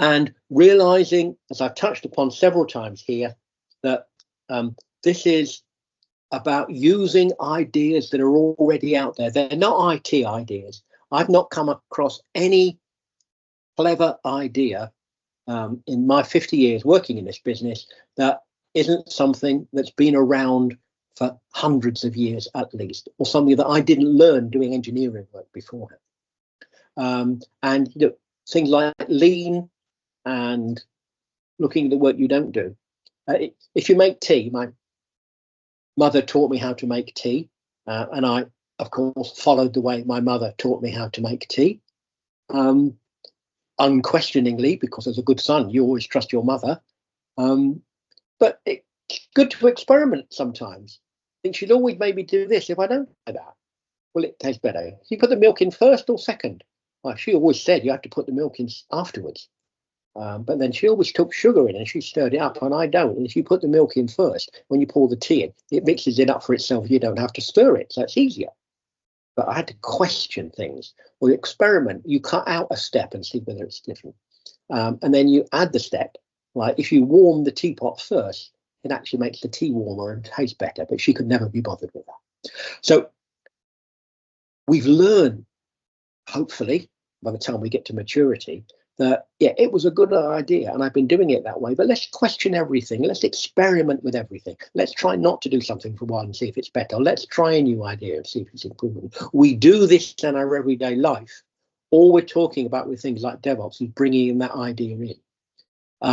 And realizing, as I've touched upon several times here, that this is about using ideas that are already out there. They're not IT ideas. I've not come across any clever idea in my 50 years working in this business that isn't something that's been around for hundreds of years at least, or something that I didn't learn doing engineering work beforehand. And things like lean and looking at the work you don't do. If you make tea, my mother taught me how to make tea, and I, of course, followed the way my mother taught me how to make tea. Unquestioningly, because as a good son, you always trust your mother. But it's good to experiment sometimes. I think she'd always made me do this. If I don't do that, will it taste better? You put the milk in first or second? Well, she always said you have to put the milk in afterwards. But then she always took sugar in and she stirred it up, and I don't. And if you put the milk in first, when you pour the tea in, it mixes it up for itself. You don't have to stir it, so it's easier. But I had to question things. Or experiment. You cut out a step and see whether it's different. And then you add the step. Like if you warm the teapot first, it actually makes the tea warmer and taste better. But she could never be bothered with that. So we've learned, hopefully, by the time we get to maturity, that, yeah, it was a good idea and I've been doing it that way, but let's question everything. Let's experiment with everything. Let's try not to do something for a while and see if it's better. Let's try a new idea and see if it's improving. We do this in our everyday life. All we're talking about with things like Devops is bringing in that idea in.